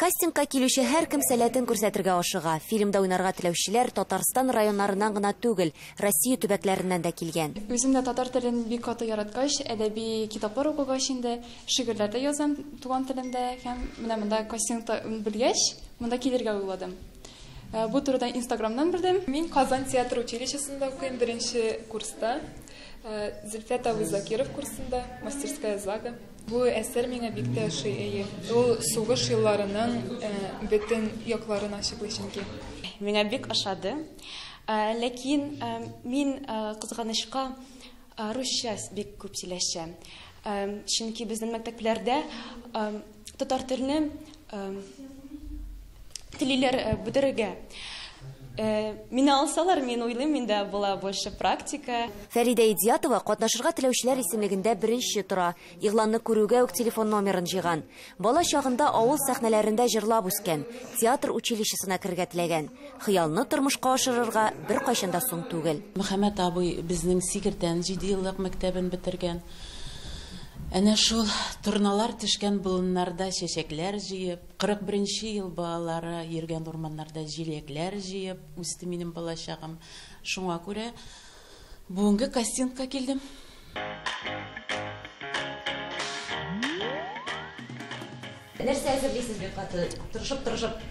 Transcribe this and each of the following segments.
Кастингка килүче һәркем сәләтен күрсәтергә ашыга. Фильмда уйнарга теләүчеләр Татарстан районнарынан гына түгел, Россия төбәкләреннән дә килгән. Үзем дә татар телен бик каты яраткач, әдәби китаплар укыгач инде, шигырьләр дә язам туган телемдә һәм менә монда кастингта белгәч, монда килергә уйладым. Бу турыда Инстаграмнан белдем. Мин Казан театр училищесында укыйм, 1нче курста. Зөлфәт Абый Закиров курсында, мастерская Зага. Бу әсәр миңа бик тә ошый. Ул сугыш елларының бөтен якларын ачыклый чөнки. Миңа бик ошады. Ләкин мин кызганычка русча бик күп сөйләшәм. Чөнки безнең мәктәпләрдә татар телене телиләр бетерергә. Мине алсалар, мин уйлыйм, миндә була больше практика. Фәридә Идиятова катнашырга теләүчеләр исемлегендә беренче тора. Игъланны күрүгә үк телефон номерын җыйган. Бала чагында авыл сәхнәләрендә җырлап үскән. Театр училищесына кергә теләгән. Хыялны тормышка ашырырга бер кайчан да соң түгел. Мөхәммәд абый безнең 8 еллык мәктәбен бетергән. Әнә шул торналар төшкән болыннарда чәчәкләр җыеп, 41нче ел балалары йөргән урманнарда җиләкләр җыеп үсте минем балачагым. Шуңа күрә бүгенге кастингка килдем. Нәрсә әзерлисез бик каты? Тырышып.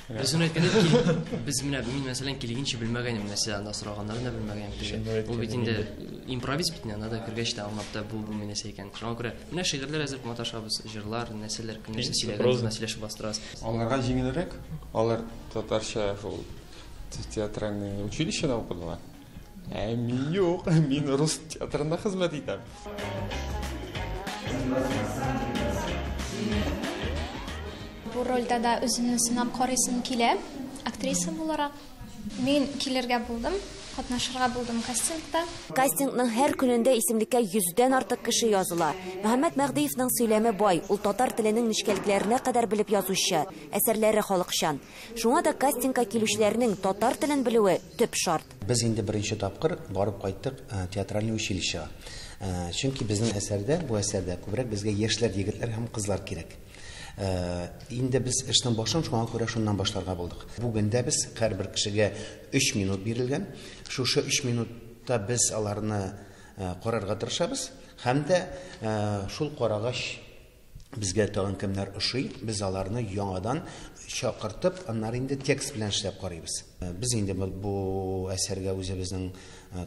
Без менә мин мәсәлән килгәнче белмәгәнем, нәрсә анда сораганнарны белмәгәнем. Бу бит инде импровиз бит, анда кергәч тә аңлап та бу нәрсә икән. Шуңа күрә менә шигырьләр әзер маташабыз, җырлар, нәрсәләр, нәрсә сөйләгәнбез, нәрсәләшеп бастырабыз. Аларга җиңелрәк, алар татарча шул театральный училищеда укыдылар. Мин юк, мин рус театрында хезмәт итәм. Бу рольдә дә үземне сынап карыйсым килә, актриса буларак. Мин килергә булдым, катнашырга булдым кастингта. Кастингның һәр көнендә исемлеккә 100дән артык кеше языла. Мөхәммәд Мәгъдиевның сөйләме бай, ул татар теленең нечкәлекләренә кадәр белеп язучы, әсәрләре халыкчан. Шуңа да кастингка килүчеләрнең татар телен белүе төп шарт. Без инде беренче тапкыр барып кайттык театральный училищега. Чөнки безнең әсәрдә, бу әсәрдә күбрәк безгә яшьләр, егетләр һәм кызлар кирәк. Инде без эшнең башын шуңа күрә шуннан башларга булдык. Бүгендә без һәрбер кешегә 3 минут бирелгән. Шушы 3 минутта без аларны карарга тырышабыз. Һәм дә шул карагач безгә тагын кемнәр ошый, без аларны яңадан чакыртып, аннары инде текст белән эшләп карыйбыз. Без инде бу әсәргә үзебезнең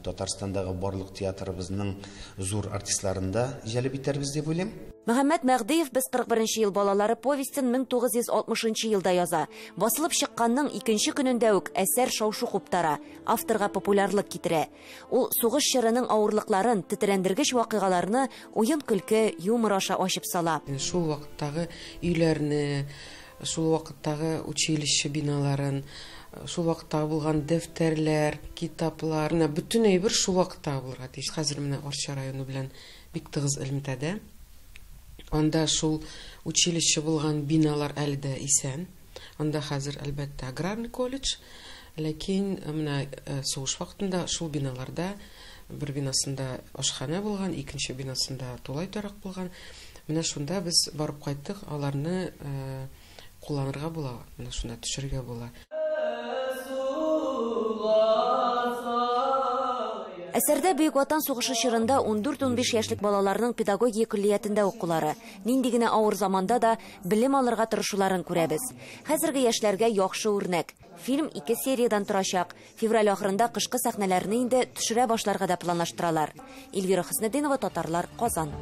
Татарстандагы барлык театрыбызның зур артистларында җәлеп итәрбез дип уйлыйм. Мөхәммәд Мәгъдиев без 41нче ел балалары повестен 1960 елда яза. Басылып чыкканның 2нче көнендә үк әсәр шау-шу куптара, авторга популярлык китерә. Ул сугыш чорының авырлыкларын, тетрәндергеч вакыйгаларны уен-көлке, юмор аша ачып сала. Шул вакыттагы өйләрне, шул вакыттагы училище биналарын, шул вакытта булган дәфтәрләр, китаплар, бүтән әйбер шул вакытта булырга тиеш. Хәзер менә Арча районы белән бик тыгыз элемтәдә. Анда шул училище булган биналар әле дә исән. Анда хәзер әлбәттә аграрный колледж, ләкин менә сугыш вакытында шул биналарда бер бинасында ашхана булган, икенче бинасында тулай тарак булган. Менә шунда без барып кайттык, аларны кулланырга була, менә шунда төшергә була. Әсәрдә Бөек Ватан сугышы чорында 14-15 яшьлек балаларның педагогия көллиятендә укулары, нинди генә авыр заманда да белем алырга тырышуларын күрәбез. Хәзерге яшьләргә яхшы үрнәк. Фильм 2 сериядан торачак. Февраль ахырында кышкы сәхнәләрне инде төшерә башларга да планлаштыралар. Эльвира Хөснетдинова, Татарлар, Казан.